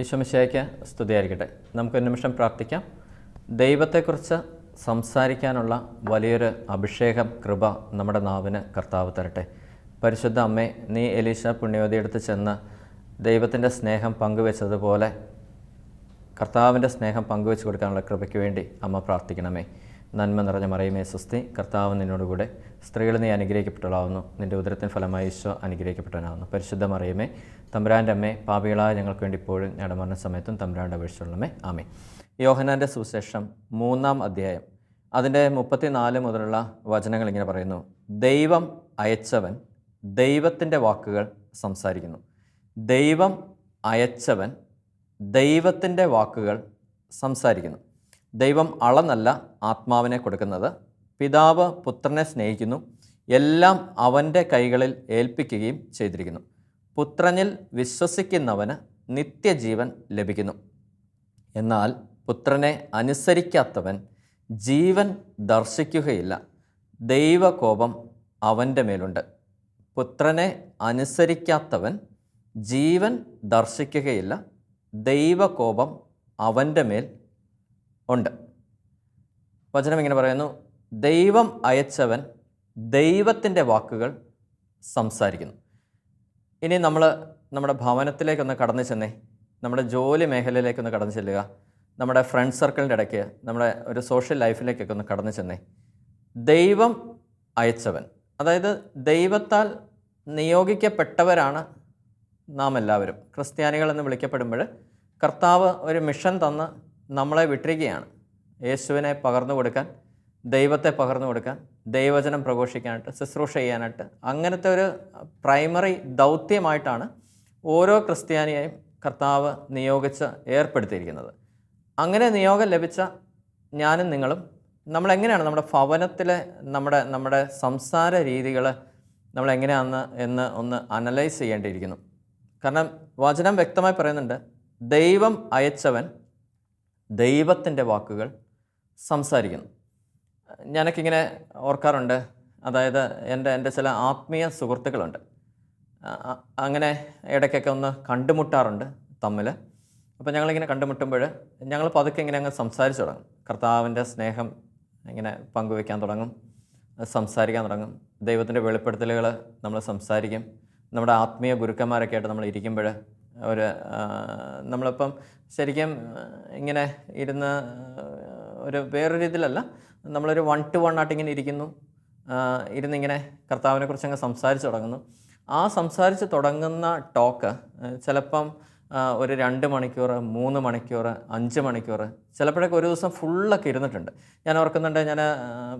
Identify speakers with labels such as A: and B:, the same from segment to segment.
A: ഈശോമിശിഹായ്ക്ക് സ്തുതിയായിരിക്കട്ടെ. നമുക്കൊരു നിമിഷം പ്രാർത്ഥിക്കാം. ദൈവത്തെക്കുറിച്ച് സംസാരിക്കാനുള്ള വലിയൊരു അഭിഷേകം, കൃപ നമ്മുടെ നാവിന് കർത്താവ് തരട്ടെ. പരിശുദ്ധ അമ്മേ, നീ എലീശ പുണ്യവതിയെടുത്ത് ചെന്ന് ദൈവത്തിൻ്റെ സ്നേഹം പങ്കുവെച്ചതുപോലെ കർത്താവിൻ്റെ സ്നേഹം പങ്കുവെച്ച് കൊടുക്കാനുള്ള കൃപയ്ക്ക് വേണ്ടി അമ്മ പ്രാർത്ഥിക്കണമേ. നന്മ നിറഞ്ഞ മറിയമേ സ്വസ്തി, കർത്താവ് നിന്നോടുകൂടെ സ്ത്രീകൾ നീ അനുഗ്രഹിക്കപ്പെട്ടവളാവുന്നു, നിൻ്റെ ഉദരത്തിന് ഫലമായി ഈശോ അനുഗ്രഹിക്കപ്പെട്ടവനാവുന്നു. പരിശുദ്ധ മറിയമേ, തമ്പുരാൻ്റെ അമ്മേ, പാപികളായ ഞങ്ങൾക്ക് വേണ്ടി ഇപ്പോഴും ഞങ്ങളുടെ മരണസമയത്തും തമ്പുരാൻ്റെ അപേക്ഷിച്ചുള്ളമേ. ആമേ. യോഹന്നാൻ്റെ സുവിശേഷം 3-ാം അധ്യായം അതിൻ്റെ 34 മുതലുള്ള വചനങ്ങൾ ഇങ്ങനെ പറയുന്നു. ദൈവം അയച്ചവൻ ദൈവത്തിൻ്റെ വാക്കുകൾ സംസാരിക്കുന്നു. ദൈവം അയച്ചവൻ ദൈവത്തിൻ്റെ വാക്കുകൾ സംസാരിക്കുന്നു. ദൈവം അളന്നല്ല ആത്മാവിനെ കൊടുക്കുന്നത്. പിതാവ് പുത്രനെ സ്നേഹിക്കുന്നു, എല്ലാം അവൻ്റെ കൈകളിൽ ഏൽപ്പിക്കുകയും ചെയ്തിരിക്കുന്നു. പുത്രനിൽ വിശ്വസിക്കുന്നവന് നിത്യജീവൻ ലഭിക്കുന്നു. എന്നാൽ പുത്രനെ അനുസരിക്കാത്തവൻ ജീവൻ ദർശിക്കുകയില്ല, ദൈവകോപം അവൻ്റെ മേലുണ്ട്. പുത്രനെ അനുസരിക്കാത്തവൻ ജീവൻ ദർശിക്കുകയില്ല, ദൈവകോപം അവൻ്റെ മേൽ ഉണ്ട്. വചനം ഇങ്ങനെ പറയുന്നു. ദൈവം അയച്ചവൻ ദൈവത്തിൻ്റെ വാക്കുകൾ സംസാരിക്കുന്നു. ഇനി നമ്മൾ നമ്മുടെ ഭവനത്തിലേക്കൊന്ന് കടന്നു ചെന്നേ, നമ്മുടെ ജോലി മേഖലയിലേക്കൊന്ന് കടന്നു ചെല്ലുക, നമ്മുടെ ഫ്രണ്ട് സർക്കിളിൻ്റെ ഇടയ്ക്ക്, നമ്മുടെ ഒരു സോഷ്യൽ ലൈഫിലേക്കൊക്കെ ഒന്ന് കടന്നു ചെന്നേ. ദൈവം അയച്ചവൻ, അതായത് ദൈവത്താൽ നിയോഗിക്കപ്പെട്ടവരാണ് നാം എല്ലാവരും. ക്രിസ്ത്യാനികളെന്ന് വിളിക്കപ്പെടുമ്പോൾ കർത്താവ് ഒരു മിഷൻ തന്ന് നമ്മളെ വിട്ടിരിക്കുകയാണ്. യേശുവിനെ പകർന്നു കൊടുക്കാൻ, ദൈവത്തെ പകർന്നു കൊടുക്കാൻ, ദൈവവചനം പ്രഘോഷിക്കാനായിട്ട്, ശുശ്രൂഷ ചെയ്യാനായിട്ട്, അങ്ങനത്തെ ഒരു പ്രൈമറി ദൗത്യമായിട്ടാണ് ഓരോ ക്രിസ്ത്യാനിയെയും കർത്താവ് നിയോഗിച്ച് ഏർപ്പെടുത്തിയിരിക്കുന്നത്. അങ്ങനെ നിയോഗം ലഭിച്ച ഞാനും നിങ്ങളും നമ്മളെങ്ങനെയാണ് നമ്മുടെ ഭവനത്തിലെ നമ്മുടെ സംസാര രീതികൾ നമ്മളെങ്ങനെയാണെന്ന് ഒന്ന് അനലൈസ് ചെയ്യേണ്ടിയിരിക്കുന്നു. കാരണം വചനം വ്യക്തമായി പറയുന്നുണ്ട്, ദൈവം അയച്ചവൻ ദൈവത്തിൻ്റെ വാക്കുകൾ സംസാരിക്കുന്നു. ഞാനൊക്കിങ്ങനെ ഓർക്കാറുണ്ട്, അതായത് എൻ്റെ ചില ആത്മീയ സുഹൃത്തുക്കളുണ്ട്. അങ്ങനെ ഇടയ്ക്കൊക്കെ ഒന്ന് കണ്ടുമുട്ടാറുണ്ട് തമ്മിൽ. അപ്പോൾ ഞങ്ങളിങ്ങനെ കണ്ടുമുട്ടുമ്പോൾ ഞങ്ങൾ പതുക്കെ ഇങ്ങനെ അങ്ങ് സംസാരിച്ച് തുടങ്ങും. കർത്താവിൻ്റെ സ്നേഹം ഇങ്ങനെ പങ്കുവയ്ക്കാൻ തുടങ്ങും, സംസാരിക്കാൻ തുടങ്ങും. ദൈവത്തിൻ്റെ വെളിപ്പെടുത്തലുകൾ നമ്മൾ സംസാരിക്കും. നമ്മുടെ ആത്മീയ ഗുരുക്കന്മാരൊക്കെ ആയിട്ട് നമ്മൾ ഇരിക്കുമ്പോൾ നമ്മളിപ്പം ശരിക്കും ഇങ്ങനെ ഇരുന്ന് വേറൊരു ഇതിലല്ല, നമ്മളൊരു 1-to-1 ആയിട്ട് ഇങ്ങനെ ഇരുന്നിങ്ങനെ കർത്താവിനെക്കുറിച്ച് അങ്ങ് സംസാരിച്ച് തുടങ്ങുന്നു. ആ സംസാരിച്ച് തുടങ്ങുന്ന ടോക്ക് ചിലപ്പം ഒരു 2 മണിക്കൂർ, 3 മണിക്കൂർ, 5 മണിക്കൂർ, ചിലപ്പോഴൊക്കെ ഒരു ദിവസം ഫുള്ളൊക്കെ ഇരുന്നിട്ടുണ്ട്. ഞാൻ ഓർക്കുന്നുണ്ട്, ഞാൻ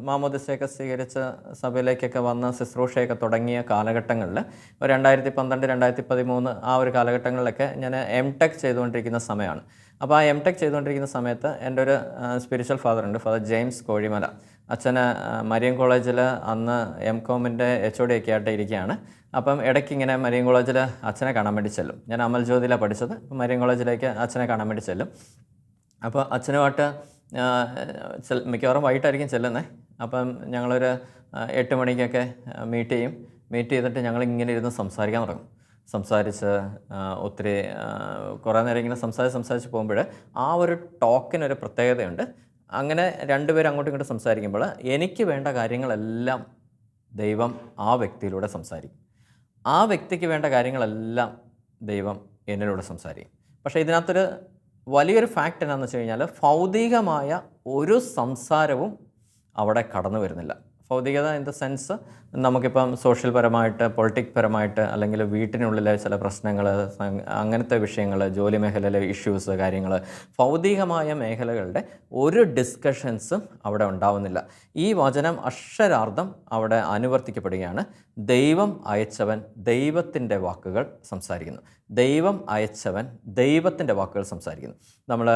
A: മാമോദിസയൊക്കെ സ്വീകരിച്ച സഭയിലേക്കൊക്കെ വന്ന് ശുശ്രൂഷയൊക്കെ തുടങ്ങിയ കാലഘട്ടങ്ങളിൽ 2012, 2013 ആ ഒരു കാലഘട്ടങ്ങളിലൊക്കെ ഞാൻ M.Tech ചെയ്തുകൊണ്ടിരിക്കുന്ന സമയമാണ്. അപ്പോൾ ആ M.Tech ചെയ്തുകൊണ്ടിരിക്കുന്ന സമയത്ത് എൻ്റെ ഒരു സ്പിരിച്വൽ ഫാദറുണ്ട്, ഫാദർ ജെയിംസ് കോഴിമല. അച്ഛന് മരിയൻ കോളേജിൽ അന്ന് M.Com-ൻ്റെ HOD ഒക്കെ ആയിട്ട് ഇരിക്കുകയാണ്. അപ്പം ഇടയ്ക്ക് ഇങ്ങനെ മരിയൻ കോളേജിൽ അച്ഛനെ കാണാൻ വേണ്ടി ചെല്ലും. ഞാൻ അമൽ ജ്യോതിയിലാണ് പഠിച്ചത്. അപ്പം മരിയൻ കോളേജിലേക്ക് അച്ഛനെ കാണാൻ വേണ്ടി ചെല്ലും. അപ്പോൾ അച്ഛനുമായിട്ട് മിക്കവാറും വൈകിട്ടായിരിക്കും ചെല്ലുന്നത്. അപ്പം ഞങ്ങളൊരു 8 മണിക്കൊക്കെ മീറ്റ് ചെയ്തിട്ട് ഞങ്ങളിങ്ങനെ ഇരുന്ന് സംസാരിക്കാൻ തുടങ്ങും. സംസാരിച്ച് ഒത്തിരി കുറേ നേരം ഇങ്ങനെ സംസാരിച്ച് പോകുമ്പോൾ ആ ഒരു ടോക്കിനൊരു പ്രത്യേകതയുണ്ട്. അങ്ങനെ രണ്ടുപേരും അങ്ങോട്ടും ഇങ്ങോട്ടും സംസാരിക്കുമ്പോൾ എനിക്ക് വേണ്ട കാര്യങ്ങളെല്ലാം ദൈവം ആ വ്യക്തിയിലൂടെ സംസാരിക്കും. ആ വ്യക്തിക്ക് വേണ്ട കാര്യങ്ങളെല്ലാം ദൈവം എന്നിലൂടെ സംസാരിക്കും. പക്ഷേ ഇതിനകത്തൊരു വലിയൊരു ഫാക്റ്റ് എന്താണെന്ന് വെച്ച് കഴിഞ്ഞാൽ, ഭൗതികമായ ഒരു സംസാരവും അവിടെ കടന്നു വരുന്നില്ല. ഭൗതികത ഇൻ ദ സെൻസ്, നമുക്കിപ്പം സോഷ്യൽ പരമായിട്ട്, പൊളിറ്റിക് പരമായിട്ട്, അല്ലെങ്കിൽ വീട്ടിനുള്ളിലെ ചില പ്രശ്നങ്ങൾ, അങ്ങനത്തെ വിഷയങ്ങൾ, ജോലി മേഖലയിലെ ഇഷ്യൂസ്, കാര്യങ്ങൾ, ഭൗതികമായ മേഖലകളുടെ ഒരു ഡിസ്കഷൻസും അവിടെ ഉണ്ടാവുന്നില്ല. ഈ വചനം അക്ഷരാർത്ഥം അവിടെ അനുവർത്തിക്കപ്പെടുകയാണ്. ദൈവം അയച്ചവൻ ദൈവത്തിൻ്റെ വാക്കുകൾ സംസാരിക്കുന്നു. ദൈവം അയച്ചവൻ ദൈവത്തിൻ്റെ വാക്കുകൾ സംസാരിക്കുന്നു. നമ്മൾ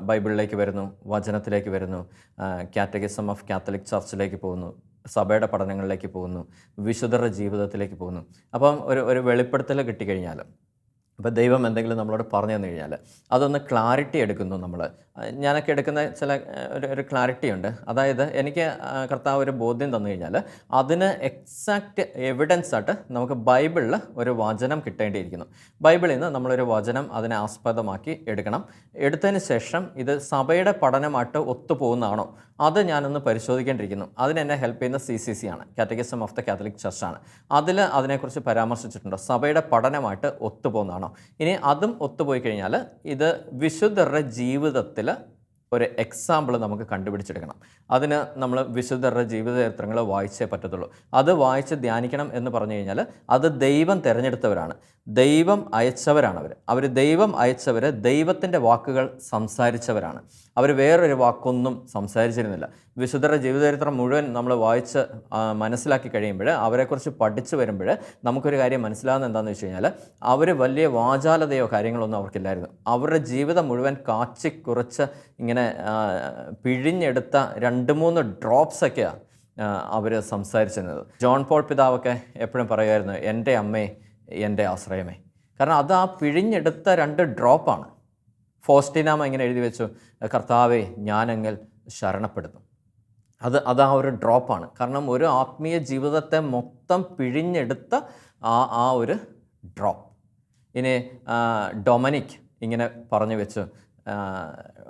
A: ബൈബിളിലേക്ക് വരുന്നു, വചനത്തിലേക്ക് വരുന്നു, കാറ്റഗിസം ഓഫ് കാത്തലിക് ചർച്ചിലേക്ക് പോകുന്നു, സഭയുടെ പഠനങ്ങളിലേക്ക് പോകുന്നു, വിശുദ്ധരുടെ ജീവിതത്തിലേക്ക് പോകുന്നു. അപ്പം ഒരു വെളിപ്പെടുത്തൽ കിട്ടിക്കഴിഞ്ഞാൽ, അപ്പോൾ ദൈവം എന്തെങ്കിലും നമ്മളോട് പറഞ്ഞു തന്നു കഴിഞ്ഞാൽ അതൊന്ന് ക്ലാരിറ്റി എടുക്കുന്നു നമ്മൾ. ഞാനൊക്കെ എടുക്കുന്ന ചില ഒരു ക്ലാരിറ്റി ഉണ്ട്. അതായത് എനിക്ക് കർത്താവ് ഒരു ബോധ്യം തന്നു കഴിഞ്ഞാൽ അതിന് എക്സാക്റ്റ് എവിഡൻസ് ആയിട്ട് നമുക്ക് ബൈബിളിൽ ഒരു വചനം കിട്ടേണ്ടിയിരിക്കുന്നു. ബൈബിളിൽ നിന്ന് നമ്മളൊരു വചനം അതിനെ ആസ്പദമാക്കി എടുക്കണം. എടുത്തതിന് ശേഷം ഇത് സഭയുടെ പഠനമായിട്ട് ഒത്തുപോകുന്നതാണോ അത് ഞാനൊന്ന് പരിശോധിക്കേണ്ടിയിരിക്കുന്നു. അതിനെന്നെ ഹെൽപ്പ് ചെയ്യുന്ന CCC ആണ്, കാറ്റഗിസം ഓഫ് ദ കാത്തലിക് ചർച്ചാണ്. അതിൽ അതിനെക്കുറിച്ച് പരാമർശിച്ചിട്ടുണ്ടോ, സഭയുടെ പഠനമായിട്ട് ഒത്തുപോകുന്നതാണോ. ഇനി അതും ഒത്തുപോയി കഴിഞ്ഞാൽ ഇത് വിശുദ്ധരുടെ ജീവിതത്തിൽ ഒരു എക്സാമ്പിൾ നമുക്ക് കണ്ടുപിടിച്ചെടുക്കണം. അതിന് നമ്മൾ വിശുദ്ധരുടെ ജീവിതചരിത്രങ്ങൾ വായിച്ചേ പറ്റത്തുള്ളൂ. അത് വായിച്ച് ധ്യാനിക്കണം എന്ന് പറഞ്ഞു കഴിഞ്ഞാൽ അത് ദൈവം തിരഞ്ഞെടുത്തവരാണ്, ദൈവം അയച്ചവരാണ്. അവർ ദൈവം അയച്ചവർ ദൈവത്തിൻ്റെ വാക്കുകൾ സംസാരിച്ചവരാണ്. അവർ വേറൊരു വാക്കൊന്നും സംസാരിച്ചിരുന്നില്ല. വിശുദ്ധരുടെ ജീവചരിത്രം മുഴുവൻ നമ്മൾ വായിച്ച് മനസ്സിലാക്കി കഴിയുമ്പോൾ, അവരെക്കുറിച്ച് പഠിച്ചു വരുമ്പോൾ നമുക്കൊരു കാര്യം മനസ്സിലാകുന്നത് എന്താണെന്ന് വെച്ച് കഴിഞ്ഞാൽ അവർ വലിയ വാചാലതയോ കാര്യങ്ങളൊന്നും അവർക്കില്ലായിരുന്നു. അവരുടെ ജീവിതം മുഴുവൻ കാച്ചിക്കുറച്ച് ഇങ്ങനെ പിഴിഞ്ഞെടുത്ത 2-3 ഡ്രോപ്സൊക്കെയാണ് അവർ സംസാരിച്ചിരുന്നത്. ജോൺ പോൾ പിതാവൊക്കെ എപ്പോഴും പറയുമായിരുന്നു, എൻ്റെ അമ്മേ എൻ്റെ ആശ്രയമേ. കാരണം അത് ആ പിഴിഞ്ഞെടുത്ത 2 ഡ്രോപ്പാണ്. ഫോസ്റ്റിനാമ ഇങ്ങനെ എഴുതി വെച്ചു, കർത്താവേ ഞാനങ്ങിൽ ശരണപ്പെടുന്നു. അത് ആ ഒരു ഡ്രോപ്പാണ്. കാരണം ഒരു ആത്മീയ ജീവിതത്തെ മൊത്തം പിഴിഞ്ഞെടുത്ത ആ ഒരു ഡ്രോപ്പ്. ഇനി ഡൊമിനിക് ഇങ്ങനെ പറഞ്ഞു വെച്ചു,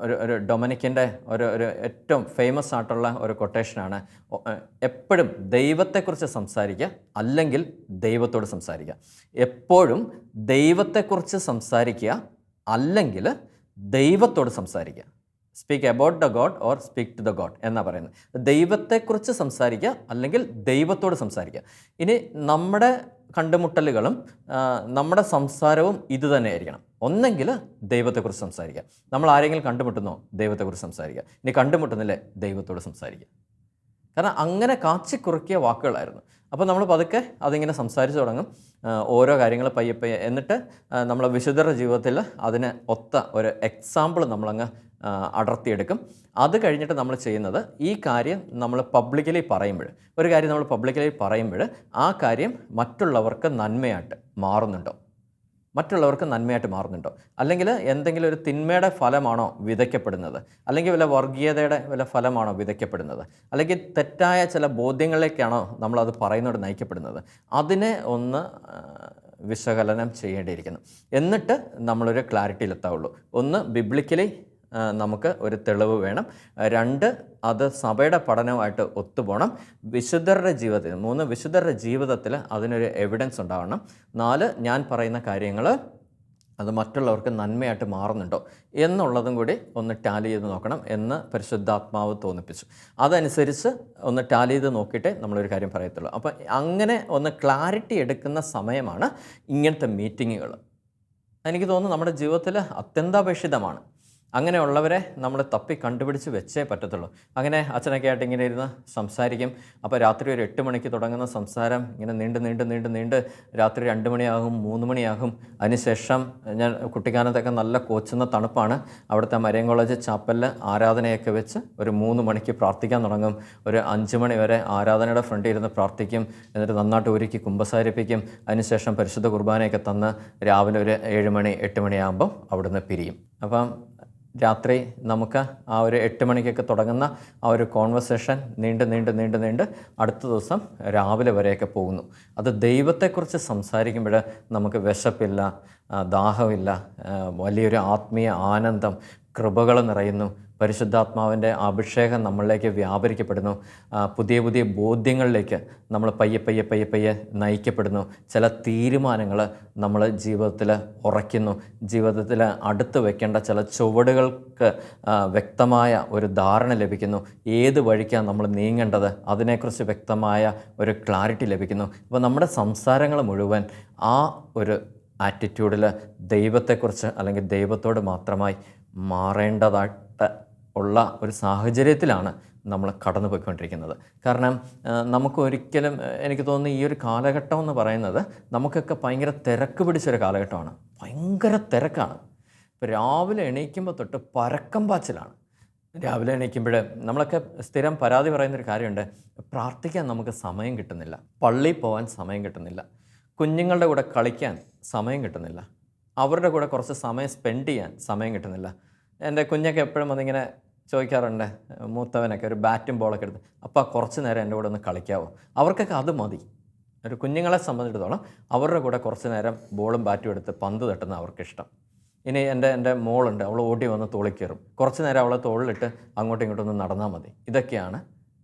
A: ഒരു ഡൊമിനിക്കിൻ്റെ ഒരു ഏറ്റവും ഫേമസ് ആയിട്ടുള്ള ഒരു കൊട്ടേഷനാണ്, എപ്പോഴും ദൈവത്തെക്കുറിച്ച് സംസാരിക്കുക അല്ലെങ്കിൽ ദൈവത്തോട് സംസാരിക്കുക. എപ്പോഴും ദൈവത്തെക്കുറിച്ച് സംസാരിക്കുക അല്ലെങ്കിൽ ദൈവത്തോട് സംസാരിക്കുക. Speak about the God or speak to the God എന്നാണ് പറയുന്നത്. ദൈവത്തെക്കുറിച്ച് സംസാരിക്കുക അല്ലെങ്കിൽ ദൈവത്തോട് സംസാരിക്കുക. ഇനി നമ്മുടെ കണ്ടുമുട്ടലുകളും നമ്മുടെ സംസാരവും ഇത് തന്നെയായിരിക്കണം. ഒന്നെങ്കിൽ ദൈവത്തെക്കുറിച്ച് സംസാരിക്കുക, നമ്മൾ ആരെങ്കിലും കണ്ടുമുട്ടുന്നോ ദൈവത്തെക്കുറിച്ച് സംസാരിക്കുക. ഇനി കണ്ടുമുട്ടുന്നില്ലേ ദൈവത്തോട് സംസാരിക്കുക. കാരണം അങ്ങനെ കാച്ചിക്കുറുക്കിയ വാക്കുകളായിരുന്നു. അപ്പോൾ നമ്മൾ പതുക്കെ അതിങ്ങനെ സംസാരിച്ച് തുടങ്ങും, ഓരോ കാര്യങ്ങൾ പയ്യെ. എന്നിട്ട് നമ്മൾ വിശുദ്ധരുടെ ജീവിതത്തിൽ അതിന് ഒത്ത ഒരു എക്സാമ്പിൾ നമ്മളങ്ങ് അടർത്തിയെടുക്കും. അത് കഴിഞ്ഞിട്ട് നമ്മൾ ചെയ്യുന്നത്, ഈ കാര്യം നമ്മൾ പബ്ലിക്കലി പറയുമ്പോൾ, ഒരു കാര്യം നമ്മൾ പബ്ലിക്കലി പറയുമ്പോൾ ആ കാര്യം മറ്റുള്ളവർക്ക് നന്മയായിട്ട് മാറുന്നുണ്ടോ, അല്ലെങ്കിൽ എന്തെങ്കിലും ഒരു തിന്മയുടെ ഫലമാണോ വിതയ്ക്കപ്പെടുന്നത്, അല്ലെങ്കിൽ വല്ല വർഗീയതയുടെ വല്ല ഫലമാണോ വിതയ്ക്കപ്പെടുന്നത്, അല്ലെങ്കിൽ തെറ്റായ ചില ബോധ്യങ്ങളിലേക്കാണോ നമ്മളത് പറയുന്നതോട് നയിക്കപ്പെടുന്നത്, അതിനെ ഒന്ന് വിശകലനം ചെയ്യേണ്ടിയിരിക്കുന്നു. എന്നിട്ട് നമ്മളൊരു ക്ലാരിറ്റിയിലെത്താവുള്ളൂ. ഒന്ന്, ബിബ്ലിക്കലി നമുക്ക് ഒരു തെളിവ് വേണം. 2, അത് സഭയുടെ പഠനമായിട്ട് ഒത്തുപോകണം. വിശുദ്ധരുടെ ജീവിതത്തിൽ 3, വിശുദ്ധരുടെ ജീവിതത്തിൽ അതിനൊരു എവിഡൻസ് ഉണ്ടാവണം. 4, ഞാൻ പറയുന്ന കാര്യങ്ങൾ അത് മറ്റുള്ളവർക്ക് നന്മയായിട്ട് മാറുന്നുണ്ടോ എന്നുള്ളതും കൂടി ഒന്ന് ടാലി ചെയ്ത് നോക്കണം എന്ന് പരിശുദ്ധാത്മാവ് തോന്നിപ്പിച്ചു. അതനുസരിച്ച് ഒന്ന് ടാലി ചെയ്ത് നോക്കിയിട്ടേ നമ്മളൊരു കാര്യം പറയത്തുള്ളൂ. അപ്പോൾ അങ്ങനെ ഒന്ന് ക്ലാരിറ്റി എടുക്കുന്ന സമയമാണ് ഇങ്ങനത്തെ മീറ്റിങ്ങുകൾ. എനിക്ക് തോന്നുന്നു നമ്മുടെ ജീവിതത്തിൽ അത്യന്താപേക്ഷിതമാണ്. അങ്ങനെയുള്ളവരെ നമ്മൾ തപ്പി കണ്ടുപിടിച്ച് വെച്ചേ പറ്റത്തുള്ളൂ. അങ്ങനെ അച്ഛനൊക്കെ ആയിട്ട് ഇങ്ങനെ ഇരുന്ന് സംസാരിക്കും. അപ്പോൾ രാത്രി ഒരു 8 മണിക്ക് തുടങ്ങുന്ന സംസാരം ഇങ്ങനെ നീണ്ട് രാത്രി 2 മണിയാകും, 3 മണിയാകും. അതിനുശേഷം ഞാൻ കുട്ടിക്കാനത്തൊക്കെ നല്ല കോച്ചുന്ന തണുപ്പാണ്. അവിടുത്തെ മരിയൻ കോളേജ് ചാപ്പലിൽ ആരാധനയൊക്കെ വെച്ച് ഒരു 3 മണിക്ക് പ്രാർത്ഥിക്കാൻ തുടങ്ങും. ഒരു 5 മണി വരെ ആരാധനയുടെ ഫ്രണ്ടിൽ ഇരുന്ന് പ്രാർത്ഥിക്കും. എന്നിട്ട് നന്നായിട്ട് ഒരുക്കി കുമ്പസാരിപ്പിക്കും. അതിനുശേഷം പരിശുദ്ധ കുർബാനയൊക്കെ തന്ന് രാവിലെ ഒരു 7 മണി 8 മണിയാകുമ്പം അവിടുന്ന് പിരിയും. അപ്പം രാത്രി നമുക്ക് ആ ഒരു 8 മണിക്കൊക്കെ തുടങ്ങുന്ന ആ ഒരു കോൺവെർസേഷൻ നീണ്ട് അടുത്ത ദിവസം രാവിലെ വരെയൊക്കെ പോകുന്നു. അത് ദൈവത്തെക്കുറിച്ച് സംസാരിക്കുമ്പോൾ നമുക്ക് വിശപ്പില്ല, ദാഹമില്ല, വലിയൊരു ആത്മീയ ആനന്ദം, കൃപകൾ നിറയുന്നു. പരിശുദ്ധാത്മാവിൻ്റെ അഭിഷേകം നമ്മളിലേക്ക് വ്യാപരിക്കപ്പെടുന്നു. പുതിയ ബോധ്യങ്ങളിലേക്ക് നമ്മൾ പയ്യെ നയിക്കപ്പെടുന്നു. ചില തീരുമാനങ്ങൾ നമ്മൾ ജീവിതത്തിൽ ഉറയ്ക്കുന്നു. ജീവിതത്തിൽ അടുത്ത് വയ്ക്കേണ്ട ചില ചുവടുകൾക്ക് വ്യക്തമായ ഒരു ധാരണ ലഭിക്കുന്നു. ഏത് വഴിക്കാണ് നമ്മൾ നീങ്ങേണ്ടത് അതിനെക്കുറിച്ച് വ്യക്തമായ ഒരു ക്ലാരിറ്റി ലഭിക്കുന്നു. അപ്പോൾ നമ്മുടെ സംസാരങ്ങൾ മുഴുവൻ ആ ഒരു ആറ്റിറ്റ്യൂഡിൽ ദൈവത്തെക്കുറിച്ച് അല്ലെങ്കിൽ ദൈവത്തോട് മാത്രമായി മാറേണ്ടതായിട്ട് ഉള്ള ഒരു സാഹചര്യത്തിലാണ് നമ്മൾ കടന്നു പോയിക്കൊണ്ടിരിക്കുന്നത്. കാരണം നമുക്ക് ഒരിക്കലും, എനിക്ക് തോന്നുന്നു ഈ ഒരു കാലഘട്ടം എന്ന് പറയുന്നത് നമുക്കൊക്കെ ഭയങ്കര തിരക്ക് പിടിച്ചൊരു കാലഘട്ടമാണ്. ഭയങ്കര തിരക്കാണ്. ഇപ്പോൾ രാവിലെ എണീക്കുമ്പോൾ തൊട്ട് പരക്കം പാച്ചിലാണ്. രാവിലെ എണീക്കുമ്പോൾ നമ്മളൊക്കെ സ്ഥിരം പരാതി പറയുന്നൊരു കാര്യമുണ്ട്, പ്രാർത്ഥിക്കാൻ നമുക്ക് സമയം കിട്ടുന്നില്ല, പള്ളിയിൽ പോകാൻ സമയം കിട്ടുന്നില്ല, കുഞ്ഞുങ്ങളുടെ കൂടെ കളിക്കാൻ സമയം കിട്ടുന്നില്ല, അവരുടെ കൂടെ കുറച്ച് സമയം സ്പെൻഡ് ചെയ്യാൻ സമയം കിട്ടുന്നില്ല. എൻ്റെ കുഞ്ഞൊക്കെ എപ്പോഴും വന്നിങ്ങനെ ചോദിക്കാറുണ്ട്, മൂത്തവനൊക്കെ ഒരു ബാറ്റും ബോളൊക്കെ എടുത്ത്, അപ്പോൾ കുറച്ച് നേരം എൻ്റെ കൂടെ ഒന്ന് കളിക്കാവോ? അവർക്കൊക്കെ അത് മതി. ഒരു കുഞ്ഞുങ്ങളെ സംബന്ധിച്ചിടത്തോളം അവരുടെ കൂടെ കുറച്ച് നേരം ബോളും ബാറ്റും എടുത്ത് പന്ത് തട്ടുന്ന അവർക്കിഷ്ടം. ഇനി എൻ്റെ മോളുണ്ട്, അവൾ ഓടി വന്ന് തോളിൽ കയറും, കുറച്ച് നേരം അവളെ തോളിലിട്ട് അങ്ങോട്ടും ഇങ്ങോട്ടും ഒന്ന് നടന്നാൽ മതി. ഇതൊക്കെയാണ്.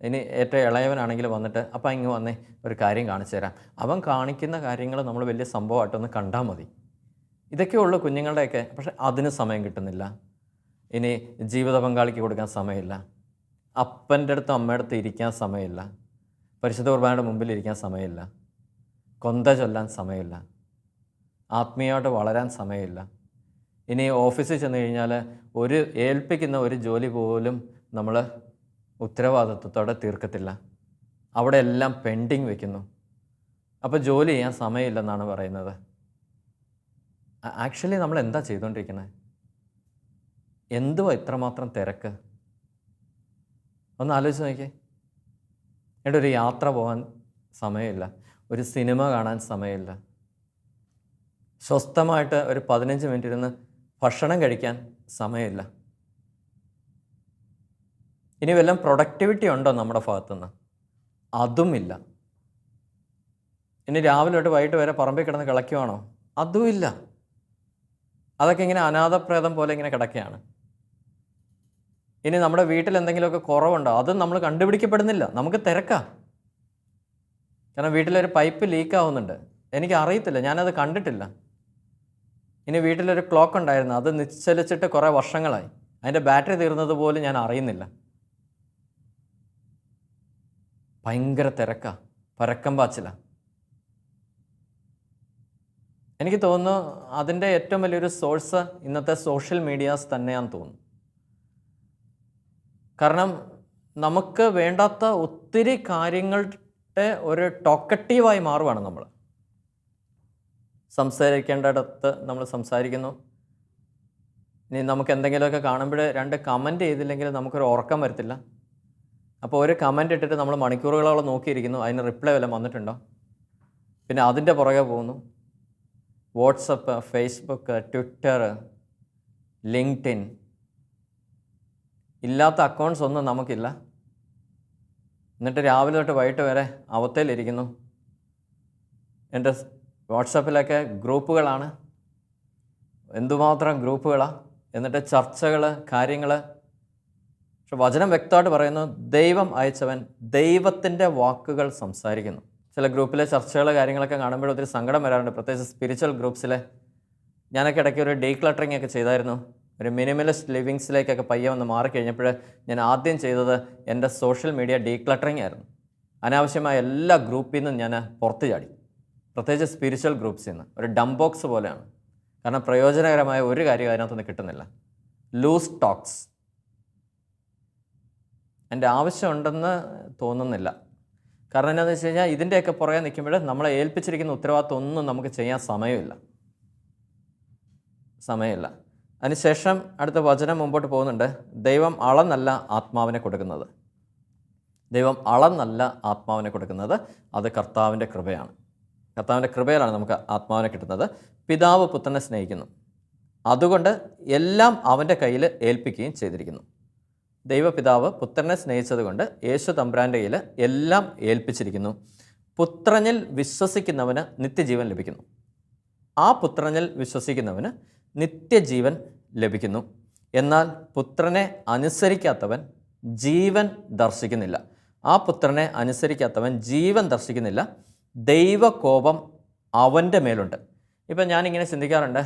A: ഇനി ഏറ്റവും ഇളയവനാണെങ്കിൽ വന്നിട്ട് അപ്പം ഇങ്ങ് വന്നേ ഒരു കാര്യം കാണിച്ചു തരാം. അവൻ കാണിക്കുന്ന കാര്യങ്ങൾ നമ്മൾ വലിയ സംഭവമായിട്ടൊന്ന് കണ്ടാൽ മതി. ഇതൊക്കെയുള്ളൂ കുഞ്ഞുങ്ങളുടെയൊക്കെ. പക്ഷെ അതിന് സമയം കിട്ടുന്നില്ല. ഇനി ജീവിത പങ്കാളിക്ക് കൊടുക്കാൻ സമയമില്ല, അപ്പൻ്റെ അടുത്തും അമ്മയുടെ അടുത്ത് ഇരിക്കാൻ സമയമില്ല, പരിശുദ്ധ കുർബാനയുടെ മുമ്പിൽ ഇരിക്കാൻ സമയമില്ല, കൊന്ത ചൊല്ലാൻ സമയമില്ല, ആത്മീയമായിട്ട് വളരാൻ സമയമില്ല. ഇനി ഓഫീസിൽ ചെന്ന് കഴിഞ്ഞാൽ ഏൽപ്പിക്കുന്ന ഒരു ജോലി പോലും നമ്മൾ ഉത്തരവാദിത്വത്തോടെ തീർക്കത്തില്ല. അവിടെ എല്ലാം പെൻഡിങ് വെക്കുന്നു. അപ്പോൾ ജോലി ചെയ്യാൻ സമയമില്ലെന്നാണ് പറയുന്നത്. ആക്ച്വലി നമ്മൾ എന്താ ചെയ്തുകൊണ്ടിരിക്കുന്നത്? എന്തുവാ ഇത്രമാത്രം തിരക്ക്? ഒന്ന് ആലോചിച്ച് നോക്കിയേ. എന്നിട്ട് ഒരു യാത്ര പോകാൻ സമയമില്ല, ഒരു സിനിമ കാണാൻ സമയമില്ല, സ്വസ്ഥമായിട്ട് ഒരു 15 മിനിറ്റ് ഇരുന്ന് ഭക്ഷണം കഴിക്കാൻ സമയമില്ല. ഇനി വല്ലതും പ്രൊഡക്ടിവിറ്റി ഉണ്ടോ നമ്മുടെ ഭാഗത്തുനിന്ന്? അതുമില്ല. ഇനി രാവിലെ തൊട്ട് വൈകിട്ട് വരെ പറമ്പിൽ കിടന്ന് കിളയ്ക്കുവാണോ? അതുമില്ല. അതൊക്കെ ഇങ്ങനെ അനാഥപ്രേതം പോലെ ഇങ്ങനെ കിടക്കുകയാണ്. ഇനി നമ്മുടെ വീട്ടിൽ എന്തെങ്കിലുമൊക്കെ കുറവുണ്ടോ? അതും നമ്മൾ കണ്ടുപിടിക്കപ്പെടുന്നില്ല. നമുക്ക് തിരക്കാം. കാരണം വീട്ടിലൊരു പൈപ്പ് ലീക്കാവുന്നുണ്ട്, എനിക്ക് അറിയത്തില്ല, ഞാനത് കണ്ടിട്ടില്ല. ഇനി വീട്ടിലൊരു ക്ലോക്ക് ഉണ്ടായിരുന്നു, അത് നിശ്ചലിച്ചിട്ട് കുറേ വർഷങ്ങളായി, അതിൻ്റെ ബാറ്ററി തീർന്നത് പോലും ഞാൻ അറിയുന്നില്ല. ഭയങ്കര തിരക്കാ, പരക്കം പാച്ചില. എനിക്ക് തോന്നുന്നു അതിൻ്റെ ഏറ്റവും വലിയൊരു സോഴ്സ് ഇന്നത്തെ സോഷ്യൽ മീഡിയാസ് തന്നെയാണെന്ന് തോന്നുന്നു. കാരണം നമുക്ക് വേണ്ടാത്ത ഒത്തിരി കാര്യങ്ങളുടെ ഒരു ടോക്കറ്റീവായി മാറുവാണ് നമ്മൾ. സംസാരിക്കേണ്ടിടത്ത് നമ്മൾ സംസാരിക്കുന്നു. ഇനി നമുക്ക് എന്തെങ്കിലുമൊക്കെ കാണുമ്പോൾ 2 കമൻറ്റ് ചെയ്തില്ലെങ്കിൽ നമുക്കൊരു ഉറക്കം വരത്തില്ല. അപ്പോൾ ഒരു കമൻറ്റ് ഇട്ടിട്ട് നമ്മൾ മണിക്കൂറുകളോളം നോക്കിയിരിക്കുന്നു, അതിന് റിപ്ലൈ വല്ലതും വന്നിട്ടുണ്ടോ? പിന്നെ അതിൻ്റെ പുറകെ പോകുന്നു. വാട്സപ്പ്, ഫേസ്ബുക്ക്, ട്വിറ്റർ, ലിങ്ക്ഡിൻ, ഇല്ലാത്ത അക്കൗണ്ട്സ് ഒന്നും നമുക്കില്ല. എന്നിട്ട് രാവിലെ തൊട്ട് വൈകിട്ട് വരെ അവസ്ഥയിലിരിക്കുന്നു. എൻ്റെ വാട്സപ്പിലൊക്കെ ഗ്രൂപ്പുകളാണ്, എന്തുമാത്രം ഗ്രൂപ്പുകളാണ്. എന്നിട്ട് ചർച്ചകൾ, കാര്യങ്ങൾ. പക്ഷെ വചനം വ്യക്തമായിട്ട് പറയുന്നു, ദൈവം അയച്ചവൻ ദൈവത്തിൻ്റെ വാക്കുകൾ സംസാരിക്കുന്നു. ചില ഗ്രൂപ്പിലെ ചർച്ചകൾ, കാര്യങ്ങളൊക്കെ കാണുമ്പോൾ ഒത്തിരി സങ്കടം വരാറുണ്ട്, പ്രത്യേകിച്ച് സ്പിരിച്വൽ ഗ്രൂപ്പ്സിലെ. ഞാനൊക്കെ ഇടയ്ക്ക് ഒരു ഡീക്ലട്ടറിങ് ഒക്കെ ചെയ്തായിരുന്നു. ഒരു മിനിമലിസ്റ്റ് ലിവിങ്സിലേക്കൊക്കെ പയ്യെ വന്ന് മാറിക്കഴിഞ്ഞപ്പോൾ ഞാൻ ആദ്യം ചെയ്തത് എൻ്റെ സോഷ്യൽ മീഡിയ ഡീക്ലട്ടറിങ് ആയിരുന്നു. അനാവശ്യമായ എല്ലാ ഗ്രൂപ്പിൽ നിന്നും ഞാൻ പുറത്ത് ചാടി, പ്രത്യേകിച്ച് സ്പിരിച്വൽ ഗ്രൂപ്പ്സിൽ നിന്ന്. ഒരു ഡംപ് ബോക്സ് പോലെയാണ്. കാരണം പ്രയോജനകരമായ ഒരു കാര്യം അതിനകത്തുനിന്ന് കിട്ടുന്നില്ല. Loose talks. എൻ്റെ ആവശ്യമുണ്ടെന്ന് തോന്നുന്നില്ല. കാരണം എന്താണെന്ന് വെച്ച് കഴിഞ്ഞാൽ ഇതിൻ്റെയൊക്കെ പുറകെ നിൽക്കുമ്പോൾ നമ്മളെ ഏൽപ്പിച്ചിരിക്കുന്ന ഉത്തരവാദിത്വം ഒന്നും നമുക്ക് ചെയ്യാൻ സമയമില്ല. അതിനുശേഷം അടുത്ത വചനം മുമ്പോട്ട് പോകുന്നുണ്ട്. ദൈവം അളന്നല്ല ആത്മാവിനെ കൊടുക്കുന്നത്. ദൈവം അളന്നല്ല ആത്മാവിനെ കൊടുക്കുന്നത്, അത് കർത്താവിൻ്റെ കൃപയാണ്. കർത്താവിൻ്റെ കൃപയിലാണ് നമുക്ക് ആത്മാവിനെ കിട്ടുന്നത്. പിതാവ് പുത്രനെ സ്നേഹിക്കുന്നു, അതുകൊണ്ട് എല്ലാം അവൻ്റെ കയ്യിൽ ഏൽപ്പിക്കുകയും ചെയ്തിരിക്കുന്നു. ദൈവപിതാവ് പുത്രനെ സ്നേഹിച്ചതുകൊണ്ട് യേശു തമ്പുരാൻ്റെ കയ്യിൽ എല്ലാം ഏൽപ്പിച്ചിരിക്കുന്നു. പുത്രനിൽ വിശ്വസിക്കുന്നവന് നിത്യജീവൻ ലഭിക്കുന്നു. ആ പുത്രനിൽ വിശ്വസിക്കുന്നവന് നിത്യജീവൻ ലഭിക്കുന്നു. എന്നാൽ പുത്രനെ അനുസരിക്കാത്തവൻ ജീവൻ ദർശിക്കുന്നില്ല. ആ പുത്രനെ അനുസരിക്കാത്തവൻ ജീവൻ ദർശിക്കുന്നില്ല, ദൈവകോപം അവൻ്റെ മേലുണ്ട്. ഇപ്പം ഞാനിങ്ങനെ ചിന്തിക്കാറുണ്ട്,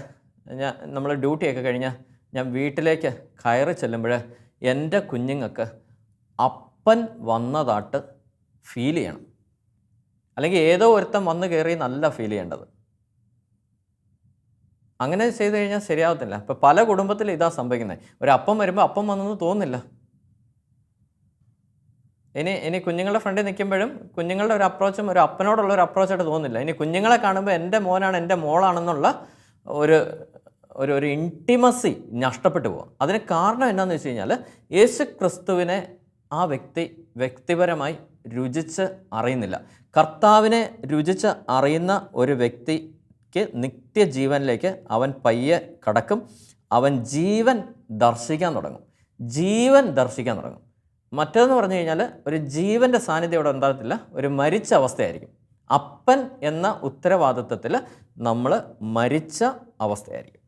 A: നമ്മൾ ഡ്യൂട്ടിയൊക്കെ കഴിഞ്ഞാൽ ഞാൻ വീട്ടിലേക്ക് കയറി ചെല്ലുമ്പോൾ എൻ്റെ കുഞ്ഞുങ്ങൾക്ക് അപ്പൻ വന്നതായിട്ട് ഫീൽ ചെയ്യണം. അല്ലെങ്കിൽ ഏതോ ഒരുത്തൻ വന്ന് കയറി നല്ല ഫീൽ ചെയ്യേണ്ടത്. അങ്ങനെ ചെയ്ത് കഴിഞ്ഞാൽ ശരിയാവത്തില്ല. ഇപ്പം പല കുടുംബത്തിലും ഇതാ സംഭവിക്കുന്നത്. ഒരു അപ്പം വരുമ്പോൾ അപ്പം വന്നെന്ന് തോന്നുന്നില്ല. ഇനി കുഞ്ഞുങ്ങളുടെ ഫ്രണ്ടിൽ നിൽക്കുമ്പോഴും കുഞ്ഞുങ്ങളുടെ ഒരു അപ്രോച്ചും ഒരു അപ്പനോടുള്ള ഒരു അപ്രോച്ചായിട്ട് തോന്നുന്നില്ല. ഇനി കുഞ്ഞുങ്ങളെ കാണുമ്പോൾ എൻ്റെ മോനാണ്, എൻ്റെ മോളാണെന്നുള്ള ഒരു ഒരു ഇൻറ്റിമസി നഷ്ടപ്പെട്ടു പോകും. അതിന് കാരണം എന്താണെന്ന് വെച്ച് കഴിഞ്ഞാൽ യേശു ക്രിസ്തുവിനെ ആ വ്യക്തിപരമായി രുചിച്ച് അറിയുന്നില്ല. കർത്താവിനെ രുചിച്ച് അറിയുന്ന ഒരു വ്യക്തിക്ക് നിത്യജീവനിലേക്ക് അവൻ പയ്യെ കടക്കും. അവൻ ജീവൻ ദർശിക്കാൻ തുടങ്ങും, ജീവൻ ദർശിക്കാൻ തുടങ്ങും. മറ്റേതെന്ന് പറഞ്ഞു കഴിഞ്ഞാൽ ഒരു ജീവൻ്റെ സാന്നിധ്യം ഇവിടെ ഉണ്ടാകത്തില്ല, ഒരു മരിച്ച അവസ്ഥയായിരിക്കും. അപ്പൻ എന്ന ഉത്തരവാദിത്വത്തിൽ നമ്മൾ മരിച്ച അവസ്ഥയായിരിക്കും.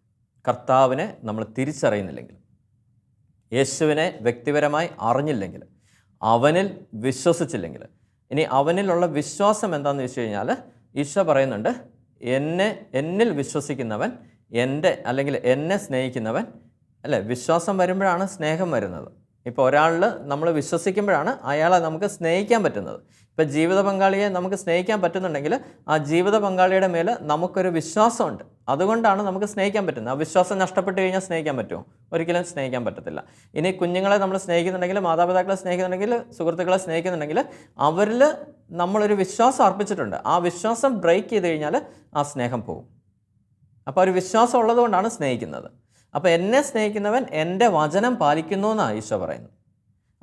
A: കർത്താവിനെ നമ്മൾ തിരിച്ചറിയുന്നില്ലെങ്കിൽ, യേശുവിനെ വ്യക്തിപരമായി അറിഞ്ഞില്ലെങ്കിൽ, അവനിൽ വിശ്വസിച്ചില്ലെങ്കിൽ. ഇനി അവനിലുള്ള വിശ്വാസം എന്താണെന്ന് വെച്ച് കഴിഞ്ഞാൽ ഈശോ പറയുന്നുണ്ട്, എന്നിൽ വിശ്വസിക്കുന്നവൻ അല്ലെങ്കിൽ എന്നെ സ്നേഹിക്കുന്നവൻ, അല്ലേ? വിശ്വാസം വരുമ്പോഴാണ് സ്നേഹം വരുന്നത്. ഇപ്പോൾ ഒരാളിൽ നമ്മൾ വിശ്വസിക്കുമ്പോഴാണ് അയാളെ നമുക്ക് സ്നേഹിക്കാൻ പറ്റുന്നത്. ഇപ്പോൾ ജീവിത പങ്കാളിയെ നമുക്ക് സ്നേഹിക്കാൻ പറ്റുന്നുണ്ടെങ്കിൽ ആ ജീവിത പങ്കാളിയുടെ മേൽ നമുക്കൊരു വിശ്വാസമുണ്ട്, അതുകൊണ്ടാണ് നമുക്ക് സ്നേഹിക്കാൻ പറ്റുന്നത്. ആ വിശ്വാസം നഷ്ടപ്പെട്ട് കഴിഞ്ഞാൽ സ്നേഹിക്കാൻ പറ്റുമോ? ഒരിക്കലും സ്നേഹിക്കാൻ പറ്റത്തില്ല. ഇനി കുഞ്ഞുങ്ങളെ നമ്മൾ സ്നേഹിക്കുന്നുണ്ടെങ്കിൽ, മാതാപിതാക്കളെ സ്നേഹിക്കുന്നുണ്ടെങ്കിൽ, സുഹൃത്തുക്കളെ സ്നേഹിക്കുന്നുണ്ടെങ്കിൽ അവരിൽ നമ്മളൊരു വിശ്വാസം അർപ്പിച്ചിട്ടുണ്ട്. ആ വിശ്വാസം ബ്രേക്ക് ചെയ്ത് കഴിഞ്ഞാൽ ആ സ്നേഹം പോകും. അപ്പോൾ ഒരു വിശ്വാസം ഉള്ളതുകൊണ്ടാണ് സ്നേഹിക്കുന്നത്. അപ്പോൾ എന്നെ സ്നേഹിക്കുന്നവൻ എൻ്റെ വചനം പാലിക്കുന്നു എന്നാണ് ഈശോ പറയുന്നത്.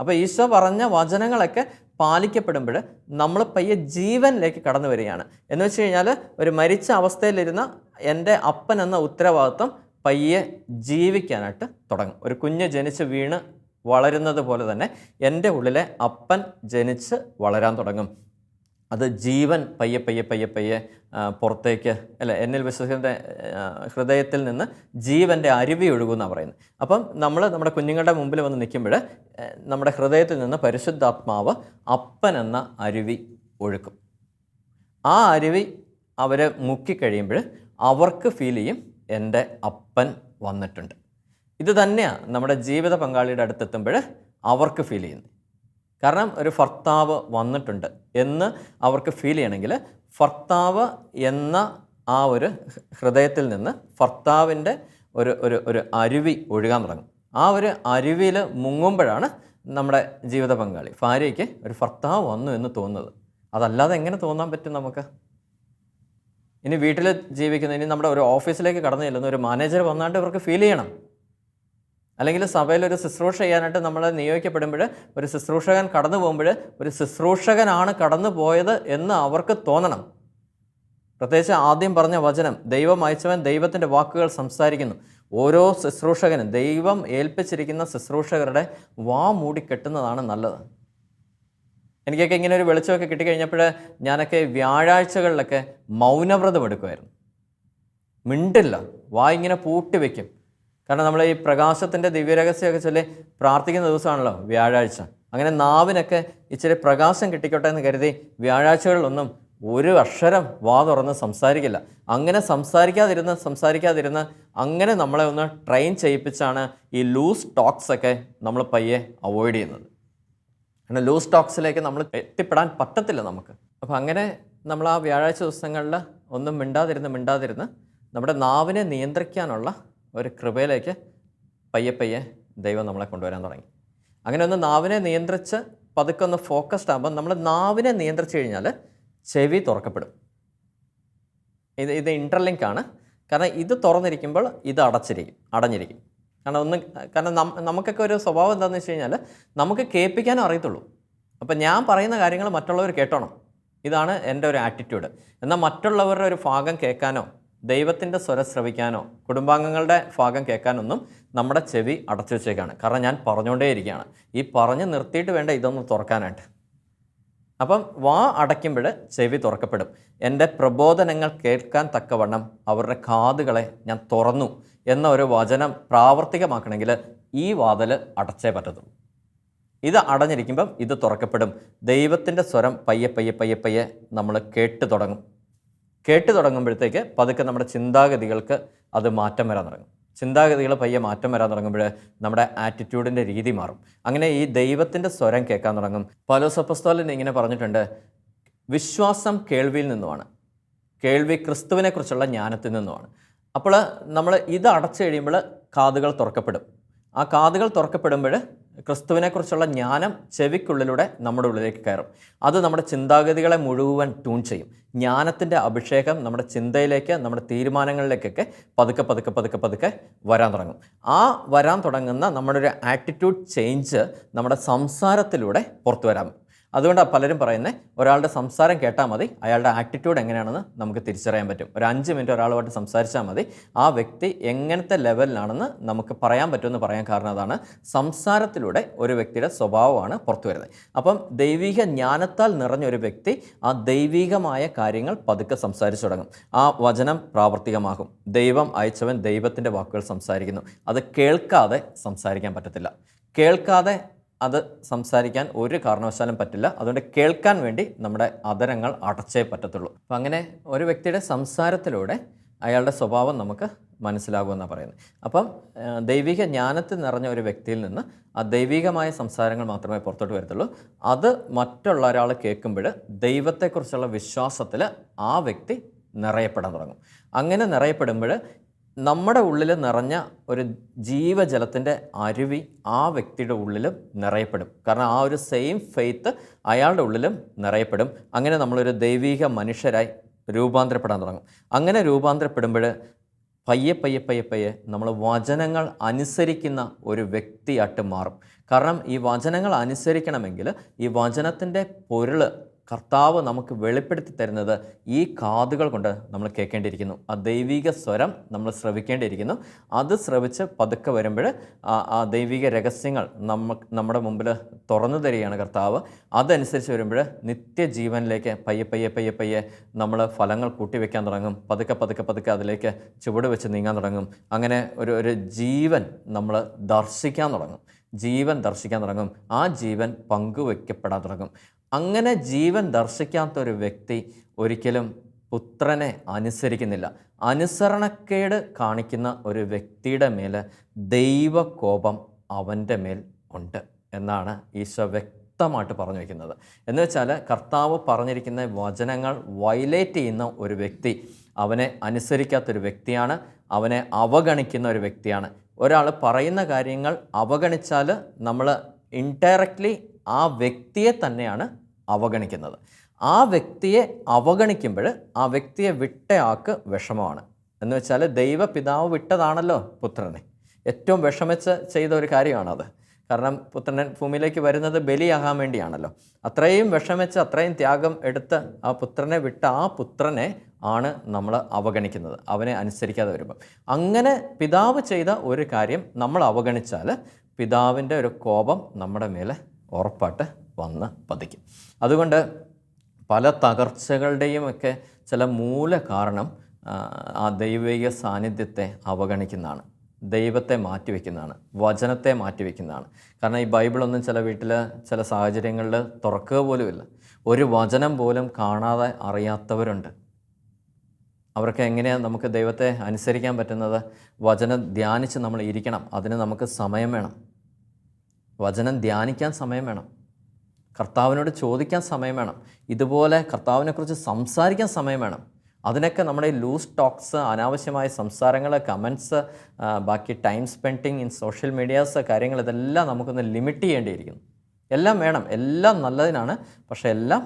A: അപ്പോൾ ഈശോ പറഞ്ഞ വചനങ്ങളൊക്കെ പാലിക്കപ്പെടുമ്പോൾ നമ്മൾ പയ്യെ ജീവനിലേക്ക് കടന്നു വരികയാണ്. എന്ന് വെച്ച് കഴിഞ്ഞാൽ ഒരു മരിച്ച അവസ്ഥയിലിരുന്ന എൻ്റെ അപ്പൻ എന്ന ഉത്തരവാദിത്വം പയ്യെ ജീവിക്കാനായിട്ട് തുടങ്ങും. ഒരു കുഞ്ഞ് ജനിച്ച് വീണ് വളരുന്നത് പോലെ തന്നെ എൻ്റെ ഉള്ളിലെ അപ്പൻ ജനിച്ച് വളരാൻ തുടങ്ങും. അത് ജീവൻ പയ്യെ പയ്യെ പയ്യെ പയ്യെ പുറത്തേക്ക്, അല്ലെ, എന്നിൽ വിശ്വസിക്കുന്ന ഹൃദയത്തിൽ നിന്ന് ജീവൻ്റെ അരുവി ഒഴുകുമെന്നാണ് പറയുന്നത്. അപ്പം നമ്മൾ നമ്മുടെ കുഞ്ഞുങ്ങളുടെ മുമ്പിൽ വന്ന് നിൽക്കുമ്പോൾ നമ്മുടെ ഹൃദയത്തിൽ നിന്ന് പരിശുദ്ധാത്മാവ് അപ്പൻ എന്ന അരുവി ഒഴുക്കും. ആ അരുവി അവരെ മുക്കിക്കഴിയുമ്പോൾ അവർക്ക് ഫീൽ ചെയ്യും, എൻ്റെ അപ്പൻ വന്നിട്ടുണ്ട്. ഇത് തന്നെയാണ് നമ്മുടെ ജീവിത പങ്കാളിയുടെ അടുത്തെത്തുമ്പോൾ അവർക്ക് ഫീൽ ചെയ്യുന്നത്. കാരണം ഒരു ഭർത്താവ് വന്നിട്ടുണ്ട് എന്ന് അവർക്ക് ഫീൽ ചെയ്യണമെങ്കിൽ ഭർത്താവ് എന്ന ആ ഒരു ഹൃദയത്തിൽ നിന്ന് ഭർത്താവിൻ്റെ ഒരു അരുവി ഒഴുകാൻ തുടങ്ങും. ആ ഒരു അരുവിയിൽ മുങ്ങുമ്പോഴാണ് നമ്മുടെ ജീവിത പങ്കാളി, ഭാര്യയ്ക്ക് ഒരു ഭർത്താവ് വന്നു എന്ന് തോന്നുന്നത്. അതല്ലാതെ എങ്ങനെ തോന്നാൻ പറ്റും നമുക്ക്? ഇനി വീട്ടിൽ ജീവിക്കുന്ന, ഇനി നമ്മുടെ ഒരു ഓഫീസിലേക്ക് കടന്നു ചെല്ലുന്ന ഒരു മാനേജർ വന്നാണ്ട് ഇവർക്ക് ഫീൽ ചെയ്യണം. അല്ലെങ്കിൽ സഭയിലൊരു ശുശ്രൂഷ ചെയ്യാനായിട്ട് നമ്മൾ നിയോഗിക്കപ്പെടുമ്പോൾ ഒരു ശുശ്രൂഷകൻ കടന്നു പോകുമ്പോൾ ഒരു ശുശ്രൂഷകനാണ് കടന്നു പോയത് എന്ന് അവർക്ക് തോന്നണം. പ്രത്യേകിച്ച് ആദ്യം പറഞ്ഞ വചനം, ദൈവം അയച്ചവൻ ദൈവത്തിൻ്റെ വാക്കുകൾ സംസാരിക്കുന്നു. ഓരോ ശുശ്രൂഷകനും ദൈവം ഏൽപ്പിച്ചിരിക്കുന്ന ശുശ്രൂഷകരുടെ വാ മൂടിക്കെട്ടുന്നതാണ് നല്ലത്. എനിക്കൊക്കെ ഇങ്ങനെ ഒരു വെളിച്ചമൊക്കെ കിട്ടിക്കഴിഞ്ഞപ്പോൾ ഞാനൊക്കെ വ്യാഴാഴ്ചകളിലൊക്കെ മൗനവ്രതം എടുക്കുമായിരുന്നു. മിണ്ടില്ല, വാ ഇങ്ങനെ പൂട്ടി വയ്ക്കും. കാരണം നമ്മൾ ഈ പ്രകാശത്തിൻ്റെ ദിവ്യരഹസ്യമൊക്കെ ചൊല്ലി പ്രാർത്ഥിക്കുന്ന ദിവസമാണല്ലോ വ്യാഴാഴ്ച. അങ്ങനെ നാവിനൊക്കെ ഇച്ചിരി പ്രകാശം കിട്ടിക്കോട്ടെ എന്ന് കരുതി വ്യാഴാഴ്ചകളിലൊന്നും ഒരു അക്ഷരം വാ തുറന്ന് സംസാരിക്കില്ല. അങ്ങനെ സംസാരിക്കാതിരുന്ന് അങ്ങനെ നമ്മളെ ഒന്ന് ട്രെയിൻ ചെയ്യിപ്പിച്ചാണ് ഈ ലൂസ് ടോക്സൊക്കെ നമ്മൾ പയ്യെ അവോയ്ഡ് ചെയ്യുന്നത്. കാരണം ലൂസ് ടോക്സിലേക്ക് നമ്മൾ എത്തിപ്പെടാൻ പറ്റത്തില്ല നമുക്ക്. അപ്പോൾ അങ്ങനെ നമ്മൾ ആ വ്യാഴാഴ്ച ദിവസങ്ങളിൽ ഒന്നും മിണ്ടാതിരുന്ന് നമ്മുടെ നാവിനെ നിയന്ത്രിക്കാനുള്ള ഒരു കൃപയിലേക്ക് പയ്യെ ദൈവം നമ്മളെ കൊണ്ടുവരാൻ തുടങ്ങി. അങ്ങനെ ഒന്ന് നാവിനെ നിയന്ത്രിച്ച് പതുക്കെ ഒന്ന് ഫോക്കസ്ഡ് ആകുമ്പോൾ നമ്മൾ നാവിനെ നിയന്ത്രിച്ച് കഴിഞ്ഞാൽ ചെവി തുറക്കപ്പെടും. ഇത് ഇൻ്റർലിങ്ക് ആണ്. കാരണം ഇത് തുറന്നിരിക്കുമ്പോൾ ഇത് അടഞ്ഞിരിക്കും. കാരണം നമുക്കൊക്കെ ഒരു സ്വഭാവം എന്താണെന്ന് വെച്ച് കഴിഞ്ഞാൽ നമുക്ക് കേൾപ്പിക്കാനും അറിയത്തുള്ളൂ. അപ്പം ഞാൻ പറയുന്ന കാര്യങ്ങൾ മറ്റുള്ളവർ കേട്ടോണം, ഇതാണ് എൻ്റെ ഒരു ആറ്റിറ്റ്യൂഡ്. എന്നാൽ മറ്റുള്ളവരുടെ ഒരു ഭാഗം കേൾക്കാനോ ദൈവത്തിൻ്റെ സ്വരം ശ്രവിക്കാനോ കുടുംബാംഗങ്ങളുടെ ഭാഗം കേൾക്കാനൊന്നും നമ്മുടെ ചെവി അടച്ചു വെച്ചേക്കാണ്. കാരണം ഞാൻ പറഞ്ഞുകൊണ്ടേയിരിക്കുകയാണ്, ഈ പറഞ്ഞ് നിർത്തിയിട്ട് വേണ്ട ഇതൊന്ന് തുറക്കാനായിട്ട്. അപ്പം വാ അടയ്ക്കുമ്പോൾ ചെവി തുറക്കപ്പെടും. എൻ്റെ പ്രബോധനങ്ങൾ കേൾക്കാൻ തക്കവണ്ണം അവരുടെ കാതുകളെ ഞാൻ തുറന്നു എന്ന ഒരു വചനം പ്രാവർത്തികമാക്കണമെങ്കിൽ ഈ വാതിൽ അടച്ചേ പറ്റത്തുള്ളൂ. ഇത് അടഞ്ഞിരിക്കുമ്പം ഇത് തുറക്കപ്പെടും. ദൈവത്തിൻ്റെ സ്വരം പയ്യെ നമ്മൾ കേട്ട് തുടങ്ങുമ്പോഴത്തേക്ക് പതുക്കെ നമ്മുടെ ചിന്താഗതികൾക്ക് അത് മാറ്റം വരാൻ തുടങ്ങും. ചിന്താഗതികൾ പയ്യെ മാറ്റം വരാൻ തുടങ്ങുമ്പോൾ നമ്മുടെ ആറ്റിറ്റ്യൂഡിൻ്റെ രീതി മാറും. അങ്ങനെ ഈ ദൈവത്തിൻ്റെ സ്വരം കേൾക്കാൻ തുടങ്ങും. പൗലോസ് അപ്പോസ്തലൻ ഇങ്ങനെ പറഞ്ഞിട്ടുണ്ട്, വിശ്വാസം കേൾവിയിൽ നിന്നുമാണ്, കേൾവി ക്രിസ്തുവിനെക്കുറിച്ചുള്ള ജ്ഞാനത്തിൽ നിന്നുമാണ്. അപ്പോൾ നമ്മൾ ഇത് അടച്ചു കഴിയുമ്പോൾ കാതുകൾ തുറക്കപ്പെടും. ആ കാതുകൾ തുറക്കപ്പെടുമ്പോൾ ക്രിസ്തുവിനെക്കുറിച്ചുള്ള ജ്ഞാനം ചെവിക്കുള്ളിലൂടെ നമ്മുടെ ഉള്ളിലേക്ക് കയറും. അത് നമ്മുടെ ചിന്താഗതികളെ മുഴുവൻ ട്യൂൺ ചെയ്യും. ജ്ഞാനത്തിൻ്റെ അഭിഷേകം നമ്മുടെ ചിന്തയിലേക്ക്, നമ്മുടെ തീരുമാനങ്ങളിലേക്കൊക്കെ പതുക്കെ വരാൻ തുടങ്ങും. ആ വരാൻ തുടങ്ങുന്ന നമ്മുടെ ഒരു ആറ്റിറ്റ്യൂഡ് ചേഞ്ച് നമ്മുടെ സംസാരത്തിലൂടെ പുറത്തു വരാം. അതുകൊണ്ടാണ് പലരും പറയുന്നത് ഒരാളുടെ സംസാരം കേട്ടാൽ മതി അയാളുടെ ആറ്റിറ്റ്യൂഡ് എങ്ങനെയാണെന്ന് നമുക്ക് തിരിച്ചറിയാൻ പറ്റും. ഒരു 5 മിനിറ്റ് ഒരാളുമായിട്ട് സംസാരിച്ചാൽ മതി ആ വ്യക്തി എങ്ങനത്തെ ലെവലിലാണെന്ന് നമുക്ക് പറയാൻ പറ്റുമെന്ന് പറയാൻ കാരണം അതാണ്. സംസാരത്തിലൂടെ ഒരു വ്യക്തിയുടെ സ്വഭാവമാണ് പുറത്തു വരുന്നത്. അപ്പം ദൈവിക ജ്ഞാനത്താൽ നിറഞ്ഞ ഒരു വ്യക്തി ആ ദൈവികമായ കാര്യങ്ങൾ പതുക്കെ സംസാരിച്ചു തുടങ്ങും. ആ വചനം പ്രാവർത്തികമാകും. ദൈവം അയച്ചവൻ ദൈവത്തിൻ്റെ വാക്കുകൾ സംസാരിക്കുന്നു. അത് കേൾക്കാതെ സംസാരിക്കാൻ പറ്റത്തില്ല. കേൾക്കാതെ അത് സംസാരിക്കാൻ ഒരു കാരണവശാലും പറ്റില്ല. അതുകൊണ്ട് കേൾക്കാൻ വേണ്ടി നമ്മുടെ അധരങ്ങൾ അടച്ചേ പറ്റത്തുള്ളൂ. അപ്പം അങ്ങനെ ഒരു വ്യക്തിയുടെ സംസാരത്തിലൂടെ അയാളുടെ സ്വഭാവം നമുക്ക് മനസ്സിലാകുമെന്നാണ് പറയുന്നത്. അപ്പം ദൈവിക ജ്ഞാനത്തിൽ നിറഞ്ഞ ഒരു വ്യക്തിയിൽ നിന്ന് ആ ദൈവികമായ സംസാരങ്ങൾ മാത്രമേ പുറത്തോട്ട് വരത്തുള്ളൂ. അത് മറ്റുള്ള ഒരാൾ കേൾക്കുമ്പോൾ ദൈവത്തെക്കുറിച്ചുള്ള വിശ്വാസത്തിൽ ആ വ്യക്തി നിറയപ്പെടാൻ തുടങ്ങും. അങ്ങനെ നിറയപ്പെടുമ്പോൾ നമ്മുടെ ഉള്ളിൽ നിറഞ്ഞ ഒരു ജീവജലത്തിൻ്റെ അരുവി ആ വ്യക്തിയുടെ ഉള്ളിലും നിറയപ്പെടും. കാരണം ആ ഒരു സെയിം ഫെയ്ത്ത് അയാളുടെ ഉള്ളിലും നിറയപ്പെടും. അങ്ങനെ നമ്മളൊരു ദൈവിക മനുഷ്യരായി രൂപാന്തരപ്പെടാൻ തുടങ്ങും. അങ്ങനെ രൂപാന്തരപ്പെടുമ്പോൾ പയ്യെ പയ്യെ പയ്യെ പയ്യെ നമ്മൾ വചനങ്ങൾ അനുസരിക്കുന്ന ഒരു വ്യക്തിയായിട്ട് മാറും. കാരണം ഈ വചനങ്ങൾ അനുസരിക്കണമെങ്കിൽ ഈ വചനത്തിൻ്റെ പൊരുൾ കർത്താവ് നമുക്ക് വെളിപ്പെടുത്തി തരുന്നത് ഈ കാതുകൾ കൊണ്ട് നമ്മൾ കേൾക്കേണ്ടിയിരിക്കുന്നു. ആ ദൈവിക സ്വരം നമ്മൾ ശ്രവിക്കേണ്ടിയിരിക്കുന്നു. അത് ശ്രവിച്ച് പതുക്കെ വരുമ്പോൾ ആ ദൈവിക രഹസ്യങ്ങൾ നമ്മുടെ മുമ്പിൽ തുറന്നു തരികയാണ് കർത്താവ്. അതനുസരിച്ച് വരുമ്പോൾ നിത്യജീവനിലേക്ക് പയ്യെ പയ്യെ പയ്യെ പയ്യെ നമ്മൾ ഫലങ്ങൾ കൂട്ടിവെക്കാൻ തുടങ്ങും. പതുക്കെ പതുക്കെ പതുക്കെ അതിലേക്ക് ചുവട് വെച്ച് നീങ്ങാൻ തുടങ്ങും. അങ്ങനെ ഒരു ജീവൻ നമ്മൾ ദർശിക്കാൻ തുടങ്ങും. ജീവൻ ദർശിക്കാൻ തുടങ്ങും. ആ ജീവൻ പങ്കുവെക്കപ്പെടാൻ തുടങ്ങും. അങ്ങനെ ജീവൻ ദർശിക്കാത്തൊരു വ്യക്തി ഒരിക്കലും പുത്രനെ അനുസരിക്കുന്നില്ല. അനുസരണക്കേട് കാണിക്കുന്ന ഒരു വ്യക്തിയുടെ മേൽ ദൈവകോപം അവൻ്റെ മേൽ ഉണ്ട് എന്നാണ് ഈശോ വ്യക്തമായിട്ട് പറഞ്ഞു വയ്ക്കുന്നത്. എന്ന് വെച്ചാൽ കർത്താവ് പറഞ്ഞിരിക്കുന്ന വചനങ്ങൾ വയലേറ്റ് ചെയ്യുന്ന ഒരു വ്യക്തി അവനെ അനുസരിക്കാത്തൊരു വ്യക്തിയാണ്. അവനെ അവഗണിക്കുന്ന ഒരു വ്യക്തിയാണ്. ഒരാൾ പറയുന്ന കാര്യങ്ങൾ അവഗണിച്ചാൽ നമ്മൾ ഇൻഡയറക്റ്റ്ലി ആ വ്യക്തിയെ തന്നെയാണ് അവഗണിക്കുന്നത്. ആ വ്യക്തിയെ അവഗണിക്കുമ്പോൾ ആ വ്യക്തിയെ വിട്ടയാൾക്ക് വിഷമമാണ്. എന്ന് വെച്ചാൽ ദൈവപിതാവ് വിട്ടതാണല്ലോ പുത്രനെ. ഏറ്റവും വിഷമിച്ച് ചെയ്ത ഒരു കാര്യമാണത്. കാരണം പുത്രൻ ഭൂമിയിലേക്ക് വരുന്നത് ബലിയാകാൻ വേണ്ടിയാണല്ലോ. അത്രയും വിഷമിച്ച് അത്രയും ത്യാഗം എടുത്ത് ആ പുത്രനെ വിട്ട ആ പുത്രനെ ആണ് നമ്മൾ അവഗണിക്കുന്നത്, അവനെ അനുസരിക്കാതെ വരുമ്പം. അങ്ങനെ പിതാവ് ചെയ്ത ഒരു കാര്യം നമ്മൾ അവഗണിച്ചാൽ പിതാവിൻ്റെ ഒരു കോപം നമ്മുടെ മേലെ ഉറപ്പായിട്ട് വന്ന് പതിക്കും. അതുകൊണ്ട് പല തകർച്ചകളുടെയും ഒക്കെ ചില മൂല കാരണം ആ ദൈവിക സാന്നിധ്യത്തെ അവഗണിക്കുന്നതാണ്, ദൈവത്തെ മാറ്റിവെക്കുന്നതാണ്, വചനത്തെ മാറ്റിവെക്കുന്നതാണ്. കാരണം ഈ ബൈബിളൊന്നും ചില വീട്ടിൽ ചില സാഹചര്യങ്ങളിൽ തുറക്കുക പോലുമില്ല. ഒരു വചനം പോലും കാണാതെ അറിയാത്തവരുണ്ട്. അവർക്ക് എങ്ങനെയാണ് നമുക്ക് ദൈവത്തെ അനുസരിക്കാൻ പറ്റുന്നത്? വചനം ധ്യാനിച്ച് നമ്മൾ ഇരിക്കണം. അതിന് നമുക്ക് സമയം വേണം. വചനം ധ്യാനിക്കാൻ സമയം വേണം. കർത്താവിനോട് ചോദിക്കാൻ സമയം വേണം. ഇതുപോലെ കർത്താവിനെക്കുറിച്ച് സംസാരിക്കാൻ സമയം വേണം. അതിനൊക്കെ നമ്മുടെ ലൂസ് ടോക്സ്, അനാവശ്യമായ സംസാരങ്ങൾ, കമൻറ്റ്സ്, ബാക്കി time spending in social medias കാര്യങ്ങൾ ഇതെല്ലാം നമുക്കൊന്ന് ലിമിറ്റ് ചെയ്യേണ്ടിയിരിക്കുന്നു. എല്ലാം വേണം, എല്ലാം നല്ലതിനാണ്. പക്ഷേ എല്ലാം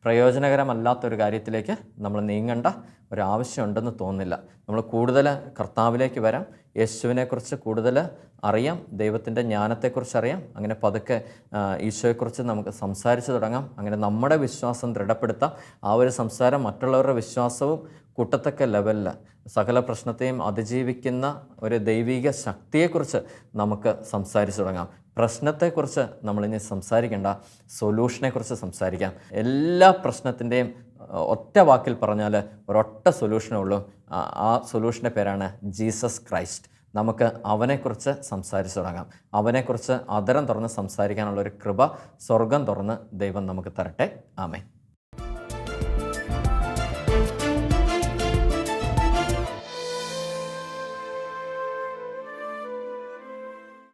A: പ്രയോജനകരമല്ലാത്തൊരു കാര്യത്തിലേക്ക് നമ്മൾ നീങ്ങേണ്ട ഒരാവശ്യമുണ്ടെന്ന് തോന്നുന്നില്ല. നമ്മൾ കൂടുതൽ കർത്താവിലേക്ക് വരാം, യേശുവിനെക്കുറിച്ച് കൂടുതൽ അറിയാം, ദൈവത്തിൻ്റെ ജ്ഞാനത്തെക്കുറിച്ച് അറിയാം. അങ്ങനെ പതുക്കെ ഈശോയെക്കുറിച്ച് നമുക്ക് സംസാരിച്ച് തുടങ്ങാം. അങ്ങനെ നമ്മുടെ വിശ്വാസം ദൃഢപ്പെടുത്താം. ആ ഒരു സംസാരം മറ്റുള്ളവരുടെ വിശ്വാസവും കൂട്ടത്തക്ക ലെവലിൽ സകല പ്രശ്നത്തെയും അതിജീവിക്കുന്ന ഒരു ദൈവിക ശക്തിയെക്കുറിച്ച് നമുക്ക് സംസാരിച്ച് തുടങ്ങാം. പ്രശ്നത്തെക്കുറിച്ച് നമ്മളിനി സംസാരിക്കേണ്ട, സൊല്യൂഷനെക്കുറിച്ച് സംസാരിക്കാം. എല്ലാ പ്രശ്നത്തിൻ്റെയും ഒറ്റ വാക്കിൽ പറഞ്ഞാൽ ഒരൊറ്റ സൊല്യൂഷനേ ഉള്ളൂ. ആ സൊല്യൂഷൻ്റെ പേരാണ് ജീസസ് ക്രൈസ്റ്റ്. നമുക്ക് അവനെക്കുറിച്ച് സംസാരിച്ചു തുടങ്ങാം. അവനെക്കുറിച്ച് അധരം തുറന്ന് സംസാരിക്കാനുള്ളൊരു കൃപ സ്വർഗം തുറന്ന് ദൈവം നമുക്ക് തരട്ടെ. ആമേൻ.